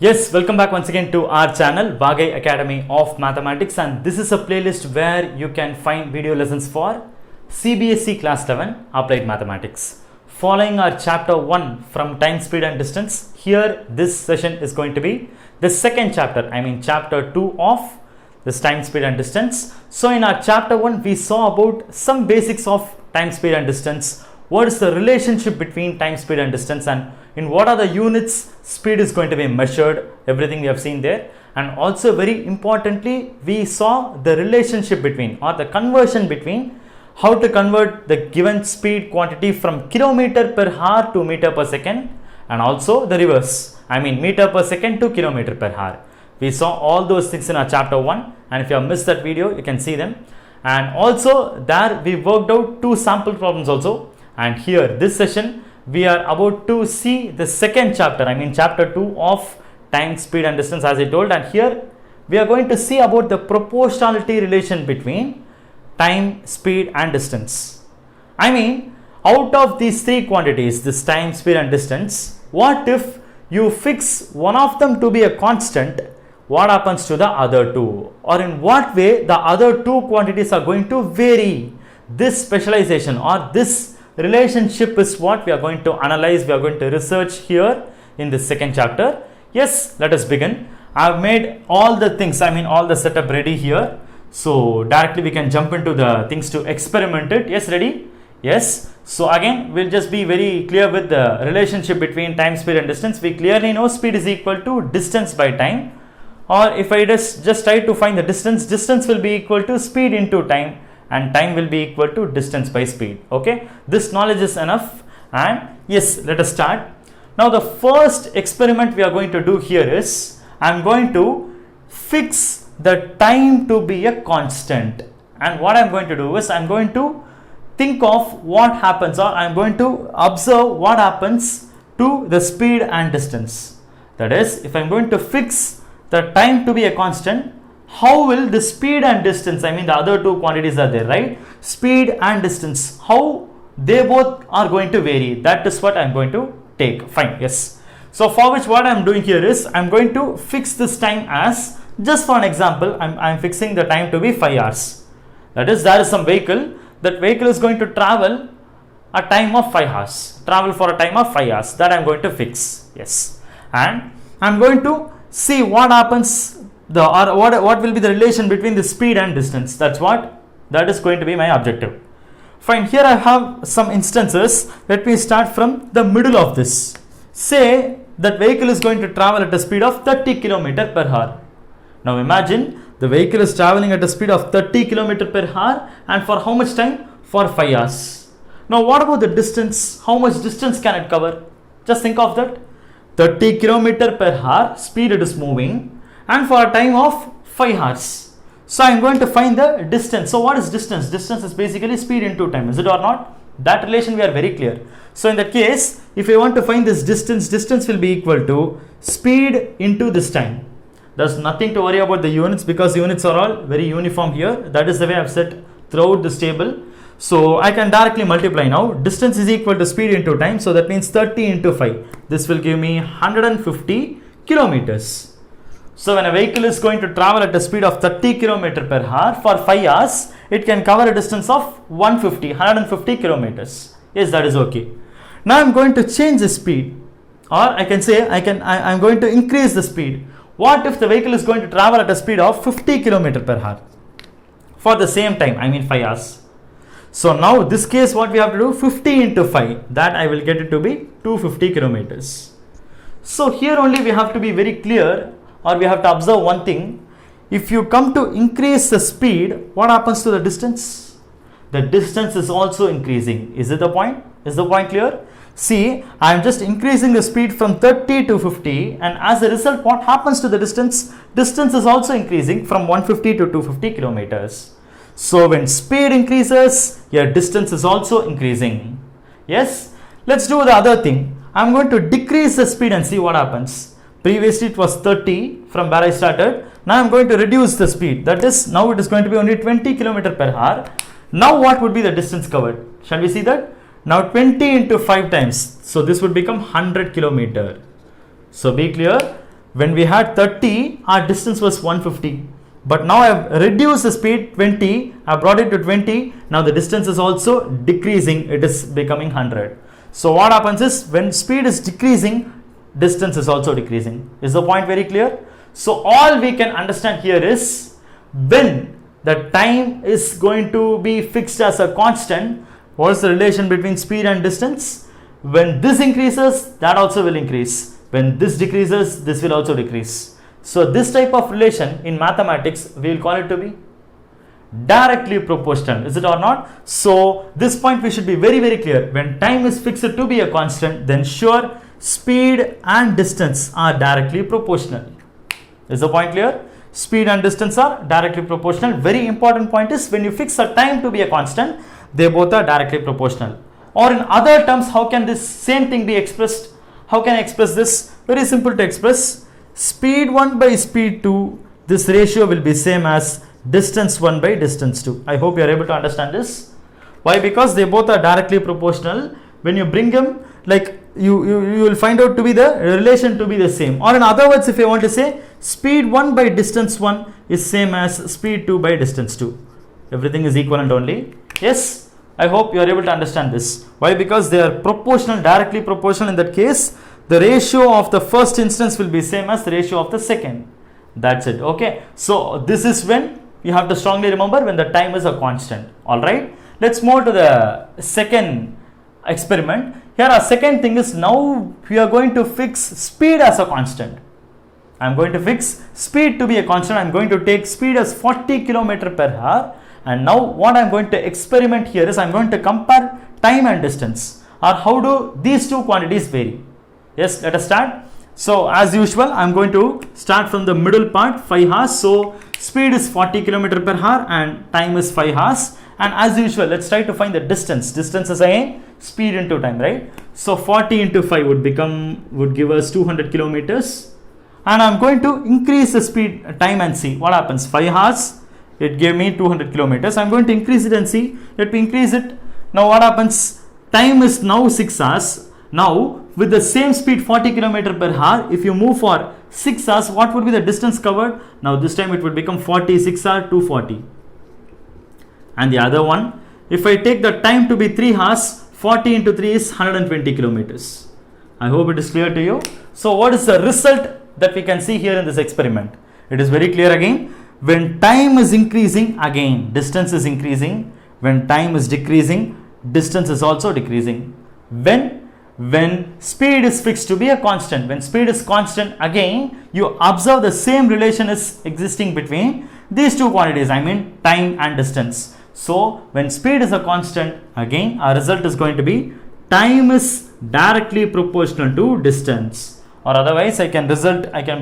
Yes, welcome back once again to our channel Vagai Academy of Mathematics, and this is a playlist where you can find video lessons for CBSE Class 11 Applied Mathematics. Following our chapter 1 from time, speed and distance, here this session is going to be the second chapter, chapter 2 of this time, speed and distance. So in our chapter 1 we saw about some basics of time, speed and distance. What is the relationship between time, speed and distance, and in what are the units speed is going to be measured, everything we have seen there. And also very importantly, we saw the relationship between or the conversion between how to convert the given speed quantity from kilometer per hour to meter per second, and also the reverse, meter per second to kilometer per hour. We saw all those things in our chapter 1, and if you have missed that video you can see them. And also there we worked out 2 sample problems also. And here this session we are about to see the second chapter, chapter 2 of time, speed and distance, as I told. And here we are going to see about the proportionality relation between time, speed and distance. Out of these 3 quantities, this time, speed and distance, what if you fix one of them to be a constant? What happens to the other 2? Or in what way the other 2 quantities are going to vary? This specialization or this relationship is what we are going to analyze, we are going to research here in this second chapter. Yes, let us begin. I have made all the things, all the setup ready here. So directly we can jump into the things to experiment it. Yes, ready? Yes. So again, we'll just be very clear with the relationship between time, speed and distance. We clearly know speed is equal to distance by time. Or if I just try to find the distance, distance will be equal to speed into time, and time will be equal to distance by speed. Okay, this knowledge is enough. And yes, let us start. Now the first experiment we are going to do here is I am going to fix the time to be a constant. And what I am going to do is I am going to think of what happens, or I am going to observe what happens to the speed and distance. That is, if I am going to fix the time to be a constant, how will the speed and distance, the other 2 quantities are there, right? Speed and distance, how they both are going to vary. That is what I am going to take. Fine, yes. So for which what I am doing here is I am going to fix this time as, just for an example, I am fixing the time to be 5 hours. That is, there is some vehicle. That vehicle is going to travel a time of 5 hours. Travel for a time of 5 hours. That I am going to fix. Yes. And I am going to see what happens, what will be the relation between the speed and distance. That is going to be my objective. Fine, here I have some instances. Let me start from the middle of this. Say that vehicle is going to travel at a speed of 30 km per hour. Now imagine the vehicle is traveling at a speed of 30 km per hour, and for how much time? For 5 hours. Now what about the distance? How much distance can it cover? Just think of that. 30 km per hour speed it is moving, and for a time of 5 hours. So I am going to find the distance. So what is distance? Distance is basically speed into time, is it or not? That relation we are very clear. So in that case, if I want to find this distance, distance will be equal to speed into this time. There's nothing to worry about the units because units are all very uniform here. That is the way I have set throughout this table. So I can directly multiply now. Distance is equal to speed into time. So that means 30 into 5. This will give me 150 kilometers. So when a vehicle is going to travel at a speed of 30 km per hour for 5 hours, it can cover a distance of 150 kilometers. Yes, that is okay. Now I am going to change the speed, or I can say I am going to increase the speed. What if the vehicle is going to travel at a speed of 50 km per hour for the same time, 5 hours. So now this case what we have to do, 50 into 5, that I will get it to be 250 kilometers. So here only we have to be very clear, or we have to observe one thing. If you come to increase the speed, what happens to the distance? The distance is also increasing. Is it the point? Is the point clear? See, I am just increasing the speed from 30 to 50, and as a result what happens to the distance? Distance is also increasing from 150 to 250 kilometers. So when speed increases, your distance is also increasing. Yes? Let's do the other thing. I am going to decrease the speed and see what happens. Previously it was 30 from where I started. Now I am going to reduce the speed. That is, now it is going to be only 20 km per hour. Now what would be the distance covered? Shall we see that? Now 20 into 5 times. So this would become 100 km. So be clear. When we had 30, our distance was 150. But now I have reduced the speed 20, I brought it to 20. Now the distance is also decreasing, it is becoming 100. So what happens is, when speed is decreasing, distance is also decreasing. Is the point very clear? So all we can understand here is, when the time is going to be fixed as a constant, what is the relation between speed and distance? When this increases, that also will increase. When this decreases, this will also decrease. So this type of relation in mathematics, we will call it to be directly proportional. Is it or not? So this point we should be very, very clear. When time is fixed to be a constant, then sure, speed and distance are directly proportional. Is the point clear? Speed and distance are directly proportional. Very important point is, when you fix a time to be a constant, they both are directly proportional. Or in other terms, how can this same thing be expressed? How can I express this? Very simple to express. Speed 1 by speed 2, this ratio will be same as distance 1 by distance 2. I hope you are able to understand this. Why? Because they both are directly proportional. When you bring them, like you will find out to be the relation to be the same. Or in other words, if I want to say, speed 1 by distance 1 is same as speed 2 by distance 2. Everything is equivalent only. Yes, I hope you are able to understand this. Why? Because they are proportional, directly proportional. In that case, the ratio of the first instance will be same as the ratio of the second. That's it. Okay. So this is when you have to strongly remember, when the time is a constant. All right. Let's move to the second experiment. Here our second thing is, now we are going to fix speed as a constant. I am going to fix speed to be a constant. I am going to take speed as 40 km per hour. And now what I am going to experiment here is, I am going to compare time and distance, or how do these two quantities vary. Yes, let us start. So as usual, I am going to start from the middle part, 5 hours. So speed is 40 km per hour and time is 5 hours. And as usual, let's try to find the distance. Distance is again speed into time, right? So 40 into 5 would give us 200 kilometers. And I'm going to increase the speed time and see what happens. 5 hours, it gave me 200 kilometers. I'm going to increase it and see. Let me increase it. Now what happens? Time is now 6 hours. Now with the same speed 40 km per hour, if you move for 6 hours, what would be the distance covered? Now this time it would become 46 hours 240. And the other one, if I take the time to be 3 hours, 40 into 3 is 120 kilometers. I hope it is clear to you. So what is the result that we can see here in this experiment? It is very clear again. When time is increasing, again distance is increasing. When time is decreasing, distance is also decreasing. When speed is fixed to be a constant, when speed is constant, again you observe the same relation is existing between these two quantities, I mean time and distance. So when speed is a constant, again our result is going to be time is directly proportional to distance. Or otherwise I can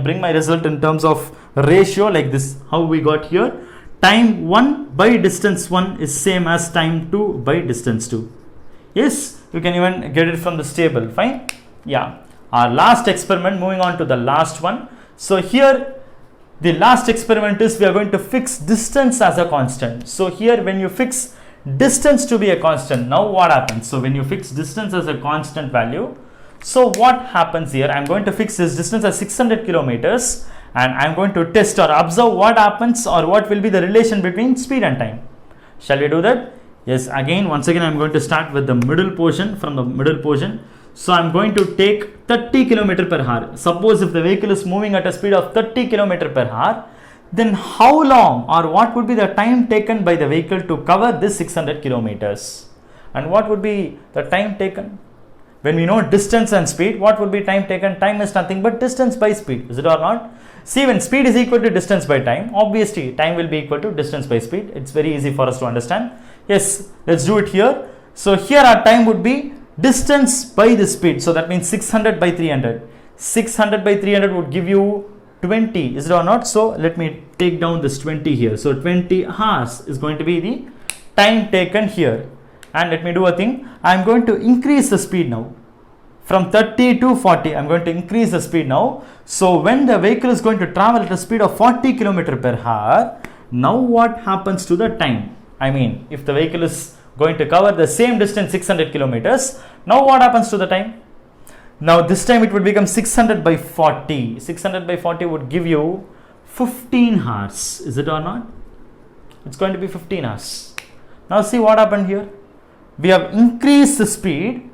bring my result in terms of ratio like this, how we got here. Time 1 by distance 1 is same as time 2 by distance 2. Yes, you can even get it from this table. Fine. Yeah. Our last experiment, moving on to the last one. So here the last experiment is, we are going to fix distance as a constant. So here when you fix distance to be a constant, now what happens? So when you fix distance as a constant value, so what happens here? I am going to fix this distance as 600 kilometers and I am going to test or observe what happens, or what will be the relation between speed and time. Shall we do that? Yes, once again I am going to start with the middle portion, from the middle portion. So I am going to take 30 km per hour. Suppose if the vehicle is moving at a speed of 30 km per hour, then how long or what would be the time taken by the vehicle to cover this 600 kilometers? And what would be the time taken? When we know distance and speed, what would be time taken? Time is nothing but distance by speed. Is it or not? See, when speed is equal to distance by time, obviously time will be equal to distance by speed. It's very easy for us to understand. Yes, let's do it here. So here our time would be distance by the speed. So that means 600 by 300. 600 by 300 would give you 20. Is it or not? So let me take down this 20 here. So 20 hours is going to be the time taken here. And let me do a thing. I am going to increase the speed now. From 30 to 40, I am going to increase the speed now. So when the vehicle is going to travel at a speed of 40 km per hour, now what happens to the time? I mean, if the vehicle is going to cover the same distance 600 kilometers, now what happens to the time? Now this time it would become 600 by 40. 600 by 40 would give you 15 hours. Is it or not? It's going to be 15 hours. Now see what happened here. We have increased the speed.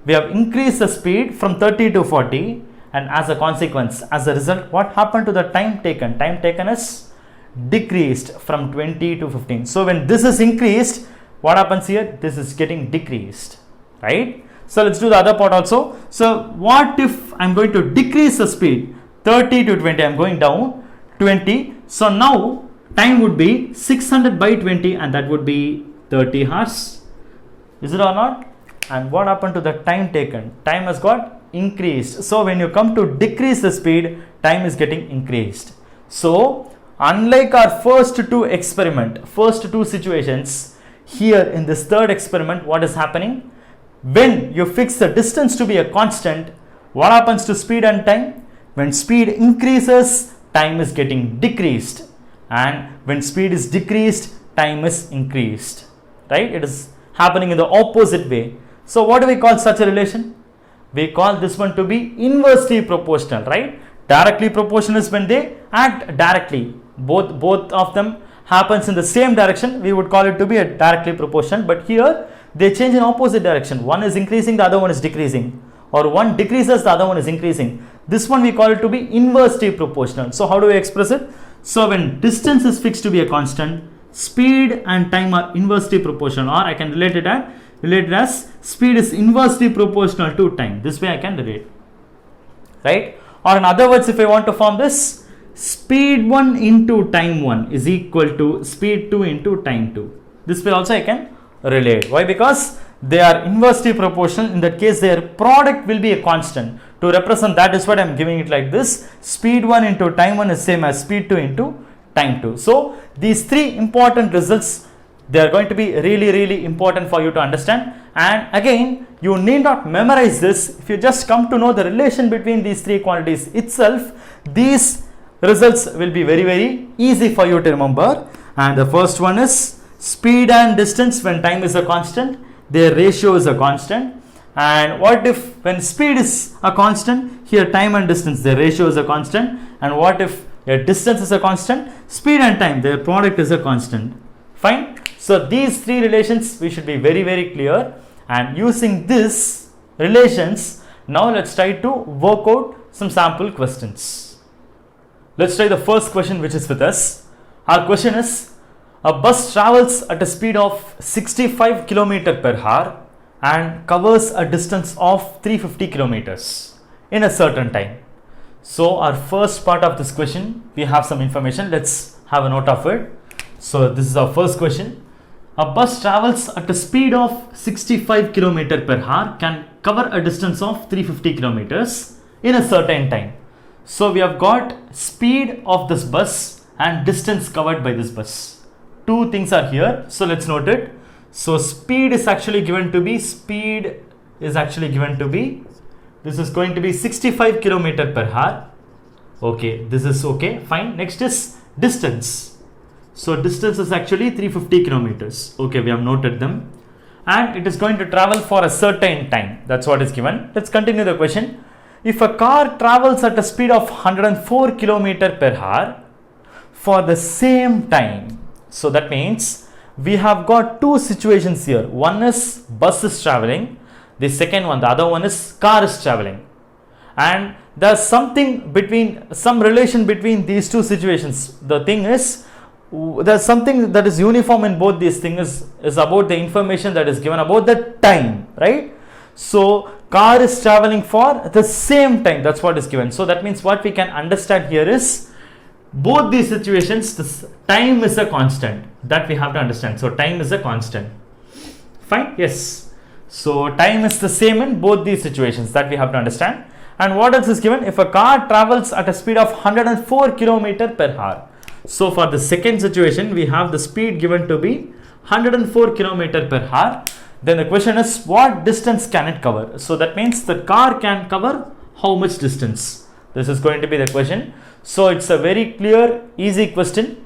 We have increased the speed from 30 to 40, and as a consequence, as a result, what happened to the time taken? Time taken is decreased from 20 to 15. So when this is increased, what happens here? This is getting decreased, right? So let's do the other part also. So what if I'm going to decrease the speed 30 to 20? I'm going down 20. So now time would be 600 by 20, and that would be 30 hours. Is it or not? And what happened to the time taken? Time has got increased. So when you come to decrease the speed, time is getting increased. So unlike our first two situations, here in this third experiment, what is happening? When you fix the distance to be a constant, what happens to speed and time? When speed increases, time is getting decreased, and when speed is decreased, time is increased, right? It is happening in the opposite way. So what do we call such a relation? We call this one to be inversely proportional, right? Directly proportional is when they act directly. Both of them happens in the same direction. We would call it to be a directly proportional, but here they change in opposite direction. One is increasing, the other one is decreasing, or one decreases, the other one is increasing. This one we call it to be inversely proportional. So how do we express it? So when distance is fixed to be a constant, speed and time are inversely proportional, or I can relate it as speed is inversely proportional to time. This way I can relate, right? Or in other words, if I want to form this, speed 1 into time 1 is equal to speed 2 into time 2. This way also I can relate. Why? Because they are inversely proportional. In that case, their product will be a constant. To represent that is what I am giving it like this. Speed 1 into time 1 is same as speed 2 into time 2. So these three important results, they are going to be really important for you to understand. And again, you need not memorize this. If you just come to know the relation between these three quantities itself, these results will be very easy for you to remember. And the first one is speed and distance when time is a constant, their ratio is a constant. And what if when speed is a constant, here time and distance, their ratio is a constant. And what if a distance is a constant, speed and time, their product is a constant. Fine. So these three relations we should be very clear, and using these relations, now let's try to work out some sample questions. Let's try the first question which is with us. Our question is, a bus travels at a speed of 65 km per hour and covers a distance of 350 kilometers in a certain time. So our first part of this question, we have some information. Let's have a note of it. So this is our first question. A bus travels at a speed of 65 km per hour, can cover a distance of 350 kilometers in a certain time. So we have got speed of this bus and distance covered by this bus. Two things are here. So let's note it. So speed is actually given to be, this is going to be 65 km per hour. Okay, this is okay, fine. Next is distance. So distance is actually 350 kilometers. Okay, we have noted them. And it is going to travel for a certain time. That's what is given. Let's continue the question. If a car travels at a speed of 104 km per hour for the same time, so that means we have got two situations here. One is bus is traveling. The second one, the other one is car is traveling. And there's some relation between these two situations. The thing is, there's something that is uniform in both these things is about the information that is given about the time, right? So car is traveling for the same time. That's what is given. So that means what we can understand here is both these situations, this time is a constant. That we have to understand. So time is a constant. Fine? Yes. So time is the same in both these situations. That we have to understand. And what else is given? If a car travels at a speed of 104 km per hour. So for the second situation, we have the speed given to be 104 km per hour. Then the question is, what distance can it cover? So that means the car can cover how much distance? This is going to be the question. So it's a very clear, easy question.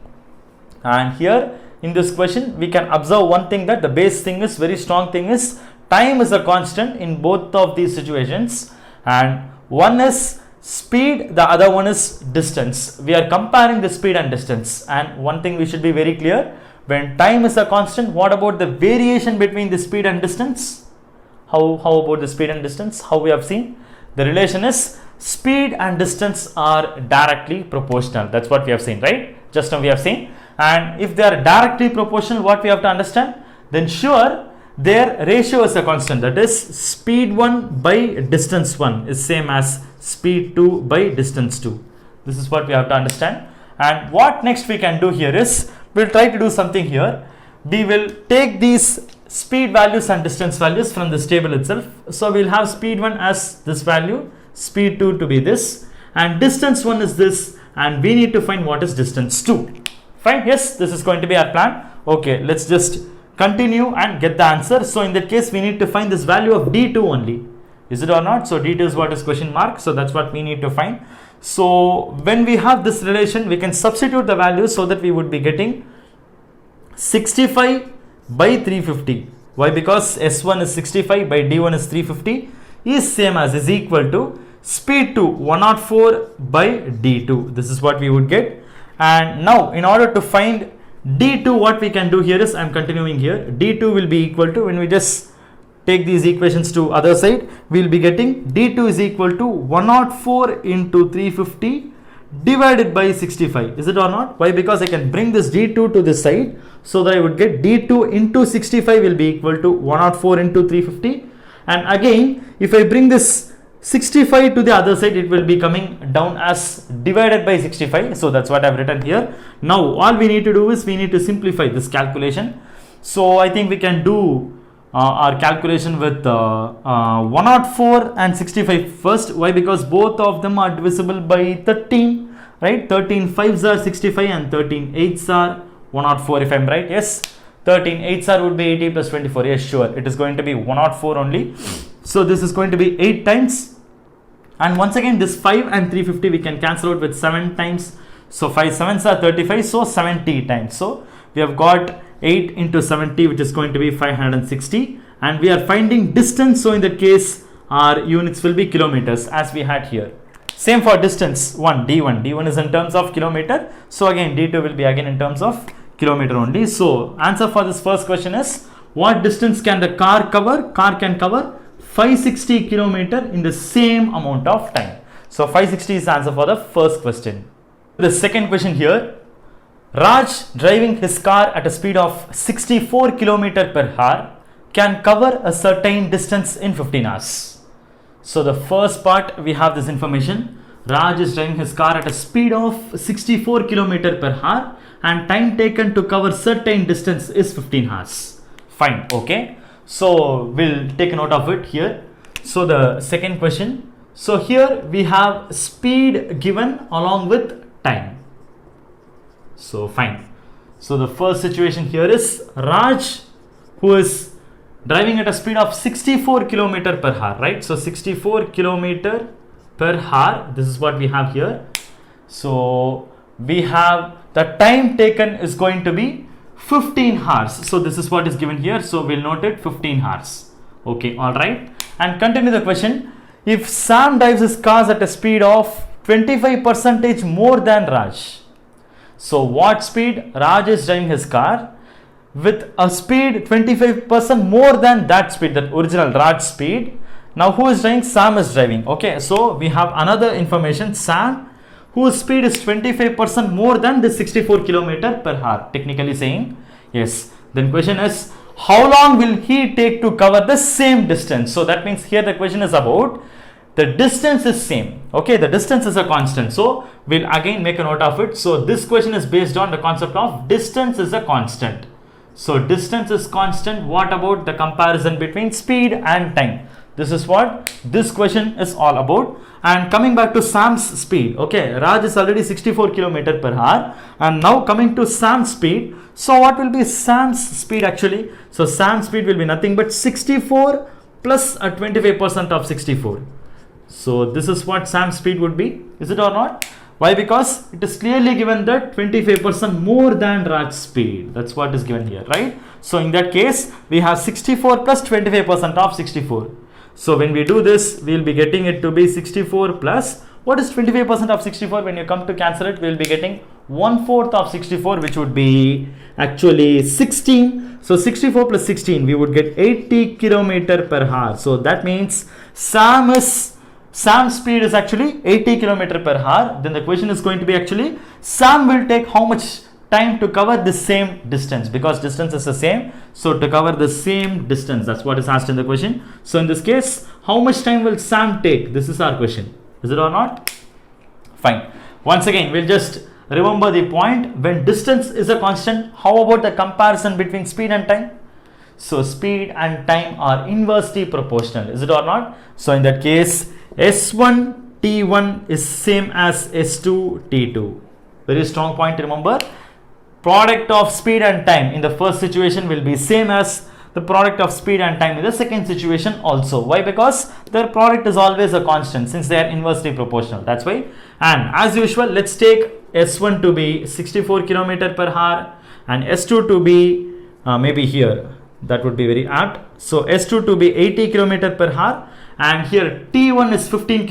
And here in this question, we can observe one thing, that the base thing is, very strong thing is, time is a constant in both of these situations. and one is speed, the other one is distance. We are comparing the speed and distance, and one thing we should be very clear, when time is a constant, what about the variation between the speed and distance? How about the speed and distance? How we have seen? The relation is speed and distance are directly proportional. That's what we have seen, right? Just now we have seen. And if they are directly proportional, what we have to understand? Then sure, their ratio is a constant. That is speed 1 by distance 1 is same as speed 2 by distance 2. This is what we have to understand. And what next we can do here is, we'll try to do something here. We will take these speed values and distance values from this table itself. So we'll have speed 1 as this value, speed 2 to be this, and distance 1 is this, and we need to find what is distance 2. Fine, yes, this is going to be our plan. Okay, let's just continue and get the answer. So in that case, we need to find this value of d2 only. Is it or not? So d2 is what is question mark. So that's what we need to find. So when we have this relation, we can substitute the values so that we would be getting 65 by 350. Why? Because S1 is 65 by D1 is 350 is same as, is equal to speed 2 104 by D2. This is what we would get. And now in order to find D2, what we can do here is, I am continuing here, D2 will be equal to, when we just take these equations to other side, we will be getting D2 is equal to 104 into 350 divided by 65. Is it or not? Why? Because I can bring this D2 to this side, so that I would get D2 into 65 will be equal to 104 into 350. And again, if I bring this 65 to the other side, it will be coming down as divided by 65. So that's what I've written here. Now all we need to do is, we need to simplify this calculation. So I think we can do our calculation with 104 and 65 first. Why? Because both of them are divisible by 13, right? 13 5s are 65 and 13 8s are 104, if I'm right. Yes, 13 8s are would be 80 plus 24. Yes, sure, it is going to be 104 only. So this is going to be 8 times, and once again this 5 and 350 we can cancel out with 7 times. So 5 7s are 35, so 70 times. So we have got 8 into 70, which is going to be 560, and we are finding distance. So in that case, our units will be kilometers, as we had here. Same for distance 1, D1 is in terms of kilometer. So again D2 will be again in terms of kilometer only. So answer for this first question is, what distance can the car cover? Car can cover 560 kilometer in the same amount of time. So 560 is the answer for the first question. The second question here, Raj driving his car at a speed of 64 km per hour can cover a certain distance in 15 hours. So the first part, we have this information. Raj is driving his car at a speed of 64 km per hour and time taken to cover certain distance is 15 hours. Fine, okay. So we'll take a note of it here. So the second question. So here we have speed given along with time. So fine. So the first situation here is Raj, who is driving at a speed of 64 km per hour, right? So 64 km per hour, this is what we have here. So we have the time taken is going to be 15 hours. So this is what is given here. So we'll note it 15 hours. Okay, all right. And continue the question. If Sam drives his cars at a speed of 25% more than Raj. So what speed Raj is driving his car with a speed 25% more than that speed, that original Raj speed. Now who is driving? Sam is driving. Okay, so we have another information, Sam, whose speed is 25% more than the 64 km per hour, technically saying. Yes, then question is, how long will he take to cover the same distance? So that means here the question is about the distance is same. Okay, the distance is a constant. So we'll again make a note of it. So this question is based on the concept of distance is a constant. So distance is constant. What about the comparison between speed and time? This is what this question is all about. And coming back to Sam's speed. Okay, Raj is already 64 km per hour. And now coming to Sam's speed. So what will be Sam's speed actually? So Sam's speed will be nothing but 64 plus a 25% of 64. So this is what Sam's speed would be. Is it or not? Why? Because it is clearly given that 25% more than Raj's speed. That's what is given here, right? So in that case, we have 64 plus 25% of 64. So when we do this, we'll be getting it to be 64 plus, what is 25% of 64? When you come to cancel it, we'll be getting 1/4 of 64, which would be actually 16. So 64 plus 16, we would get 80 kilometer per hour. So that means Sam's speed is actually 80 kilometer per hour. Then the question is going to be actually, Sam will take how much time to cover the same distance, because distance is the same. So to cover the same distance, that's what is asked in the question. So in this case, how much time will Sam take? This is our question. Is it or not? Fine. Once again, we'll just remember the point. When distance is a constant, how about the comparison between speed and time? So speed and time are inversely proportional. Is it or not? So in that case, S1 T1 is same as S2 T2. Very strong point to remember. Product of speed and time in the first situation will be same as the product of speed and time in the second situation also. Why? Because their product is always a constant, since they are inversely proportional. That's why. And as usual, let's take S1 to be 64 kilometer per hour and S2 to be maybe here. That would be very apt. So S2 to be 80 kilometer per hour, and here T1 is 15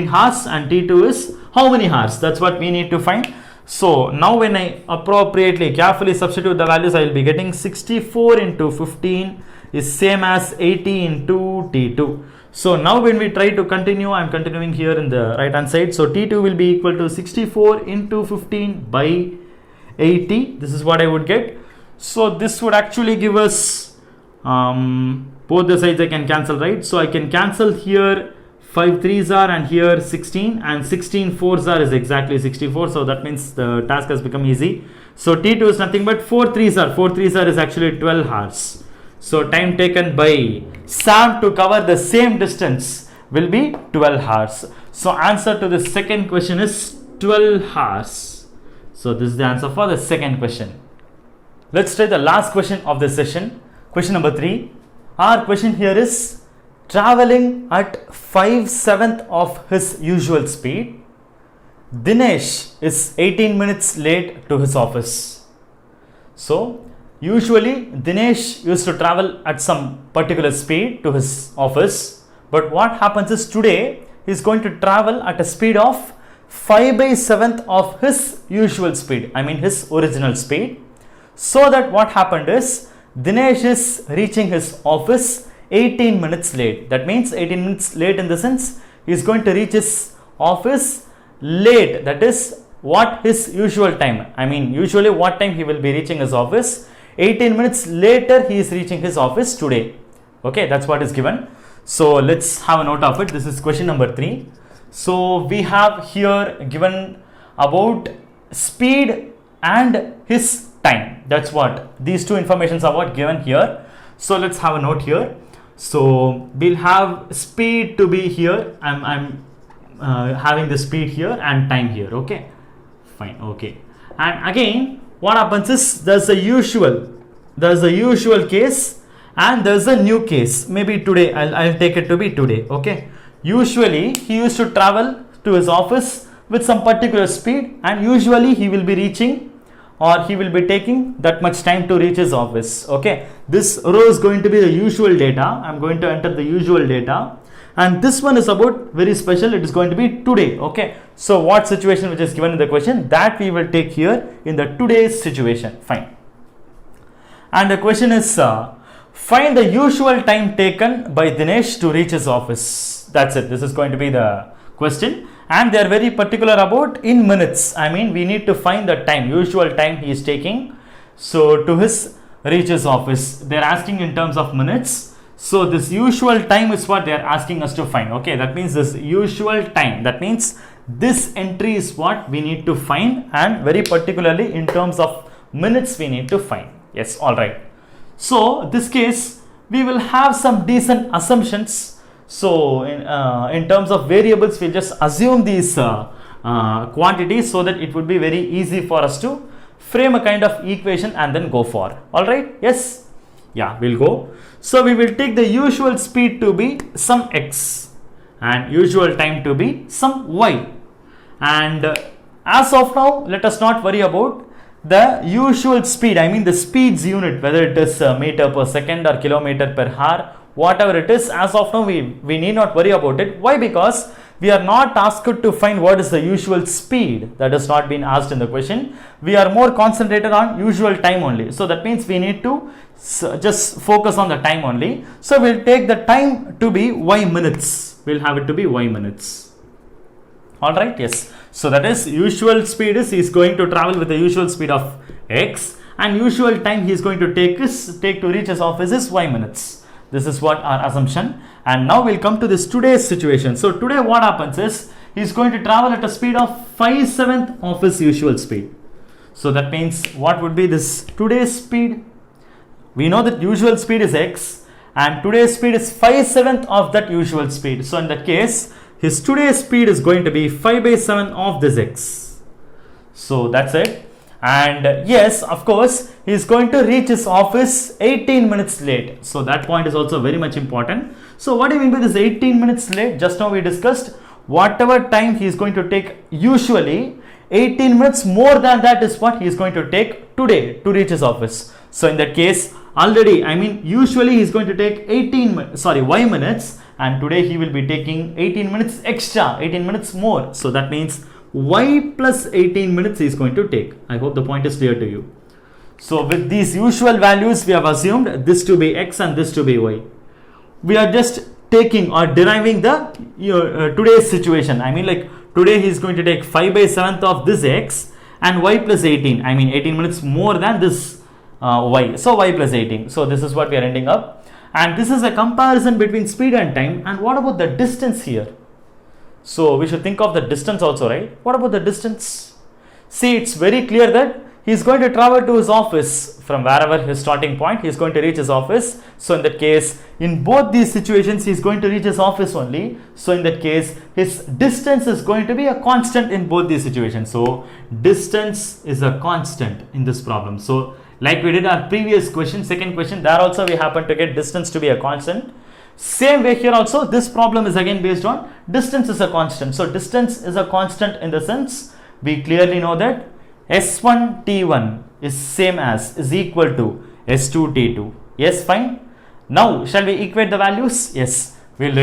hours, and T2 is how many hours? That's what we need to find. So now when I appropriately carefully substitute the values, I will be getting 64 into 15 is same as 80 into T2. So now when we try to continue, I am continuing here in the right hand side. So T2 will be equal to 64 into 15 by 80. This is what I would get. So this would actually give us both the sides I can cancel, right? So I can cancel here 5 3s are and here 16, and 16 4s are is exactly 64. So that means the task has become easy. So T2 is nothing but 4 3s are. 4 3s are is actually 12 hours. So time taken by Sam to cover the same distance will be 12 hours. So answer to the second question is 12 hours. So this is the answer for the second question. Let's try the last question of this session. Question number 3. Our question here is, traveling at 5/7 of his usual speed, Dinesh is 18 minutes late to his office. So usually Dinesh used to travel at some particular speed to his office, but what happens is today he is going to travel at a speed of 5/7 of his usual speed, I mean his original speed. So that what happened is, Dinesh is reaching his office 18 minutes late. That means 18 minutes late in the sense he is going to reach his office late. That is what his usual time. I mean usually what time he will be reaching his office. 18 minutes later he is reaching his office today. Okay, that's what is given. So let's have a note of it. This is question number 3. So we have here given about speed and his time. That's what these two informations are what given here. So let's have a note here. So we'll have speed to be here. I'm having the speed here and time here. Okay, fine. Okay, and again what happens is there's a usual case and there's a new case. Maybe today I'll take it to be today. Okay, usually he used to travel to his office with some particular speed, and usually he will be reaching, or he will be taking that much time to reach his office. Okay, this row is going to be the usual data. I'm going to enter the usual data, and this one is about very special. It is going to be today. Okay, so what situation which is given in the question, that we will take here in the today's situation. Fine. And the question is, find the usual time taken by Dinesh to reach his office. That's it. This is going to be the question. And they are very particular about in minutes. I mean we need to find the time, usual time he is taking, so to reach his office. They are asking in terms of minutes. So this usual time is what they are asking us to find. Okay, that means this usual time, that means this entry is what we need to find, and very particularly in terms of minutes we need to find. Yes, all right. So this case we will have some decent assumptions. So in terms of variables, we'll just assume these quantities so that it would be very easy for us to frame a kind of equation and then go for. All right, yes, yeah, we'll go. So we will take the usual speed to be some x and usual time to be some y, and as of now let us not worry about the usual speed. I mean the speeds unit, whether it is meter per second or kilometer per hour, whatever it is, as of now we need not worry about it. Why? Because we are not asked to find what is the usual speed. That has not been asked in the question. We are more concentrated on usual time only. So that means we need to just focus on the time only. So we'll take the time to be y minutes. We'll have it to be y minutes. Alright, yes. So that is usual speed is he is going to travel with the usual speed of x, and usual time he is going to take to reach his office is y minutes. This is what our assumption. And now we'll come to this today's situation. So today what happens is he is going to travel at a speed of 5/7 of his usual speed. So that means what would be this today's speed? We know that usual speed is x and today's speed is 5/7 of that usual speed. So in that case, his today's speed is going to be 5/7 of this x. So that's it. And yes, of course, he is going to reach his office 18 minutes late. So that point is also very much important. So what do you mean by this 18 minutes late? Just now we discussed whatever time he is going to take usually, 18 minutes more than that is what he is going to take today to reach his office. So in that case, usually he is going to take y minutes, and today he will be taking 18 minutes extra, 18 minutes more. So that means y plus 18 minutes he is going to take. I hope the point is clear to you. So with these usual values, we have assumed this to be x and this to be y. We are just taking or deriving the today's situation. Today he is going to take 5/7 of this x and y plus 18. 18 minutes more than this y. So y plus 18. So this is what we are ending up. And this is a comparison between speed and time. And what about the distance here? So we should think of the distance also, right? What about the distance? See, it's very clear that he is going to travel to his office from wherever his starting point. He is going to reach his office. So in that case, in both these situations, he is going to reach his office only. So in that case, his distance is going to be a constant in both these situations. So distance is a constant in this problem. So like we did our previous question, second question, there also we happen to get distance to be a constant. Same way here also, this problem is again based on distance is a constant. So distance is a constant in the sense we clearly know that S1 T1 is equal to S2 T2. Yes, fine. Now shall we equate the values? Yes, we'll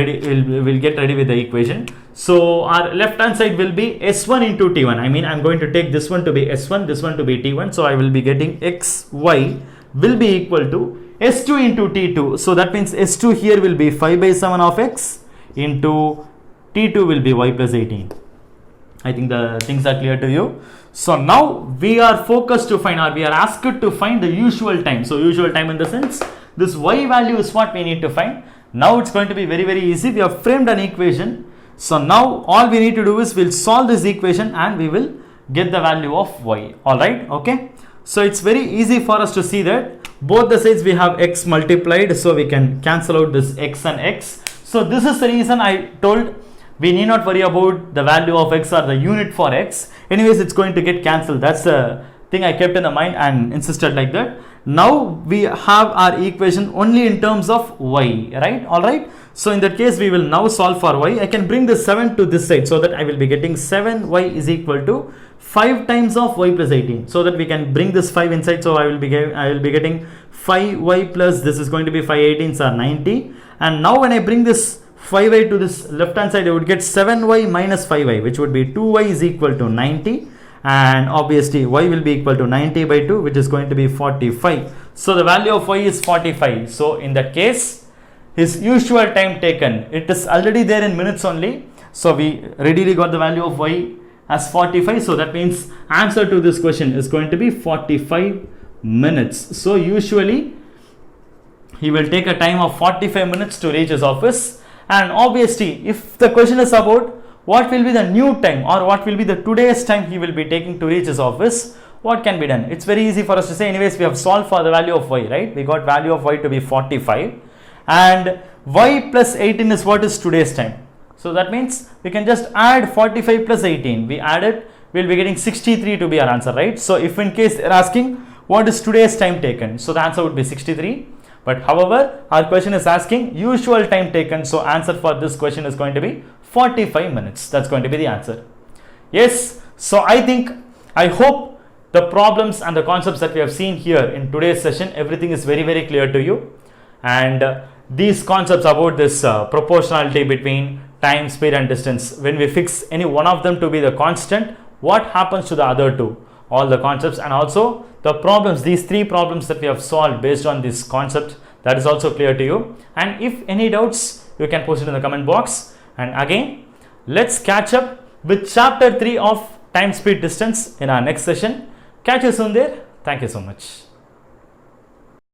get ready with the equation. So our left hand side will be S1 into T1. I'm going to take this one to be S1, this one to be T1. So I will be getting XY will be equal to S2 into T2. So that means S2 here will be 5/7 of x into T2 will be y plus 18. I think the things are clear to you. So now we are focused to find, or we are asked to find the usual time. So usual time in the sense, this y value is what we need to find. Now it's going to be very, very easy. We have framed an equation. So now all we need to do is we'll solve this equation and we will get the value of y. Alright, okay. So it's very easy for us to see that both the sides we have x multiplied, so we can cancel out this x and x. So this is the reason I told we need not worry about the value of x or the unit for x. Anyways, it's going to get cancelled. That's the thing I kept in the mind and insisted like that. Now we have our equation only in terms of y, right? Alright. So in that case, we will now solve for y. I can bring the 7 to this side so that I will be getting 7y is equal to 5 times of y plus 18, so that we can bring this 5 inside. So I will be getting 5y plus this is going to be 5 18s are 90. And now when I bring this 5y to this left hand side, I would get 7y minus 5y, which would be 2y is equal to 90. And obviously y will be equal to 90 by 2, which is going to be 45. So the value of y is 45. So in that case, his usual time taken, it is already there in minutes only. So we readily got the value of y as 45. So that means answer to this question is going to be 45 minutes. So usually he will take a time of 45 minutes to reach his office. And obviously if the question is about what will be the new time or what will be the today's time he will be taking to reach his office, what can be done? It's very easy for us to say. Anyways, we have solved for the value of y, right? We got value of y to be 45 and y plus 18 is what is today's time. So that means we can just add 45 plus 18. We add it, we'll be getting 63 to be our answer, right? So if in case they're asking what is today's time taken, so the answer would be 63. But however, our question is asking usual time taken. So answer for this question is going to be 45 minutes. That's going to be the answer. Yes. So I hope the problems and the concepts that we have seen here in today's session, everything is very, very clear to you. And these concepts about this proportionality between time, speed and distance. When we fix any one of them to be the constant, what happens to the other two? All the concepts, and also the problems, these 3 problems that we have solved based on this concept, that is also clear to you. And if any doubts, you can post it in the comment box. And again, let's catch up with chapter 3 of time, speed, distance in our next session. Catch you soon there. Thank you so much.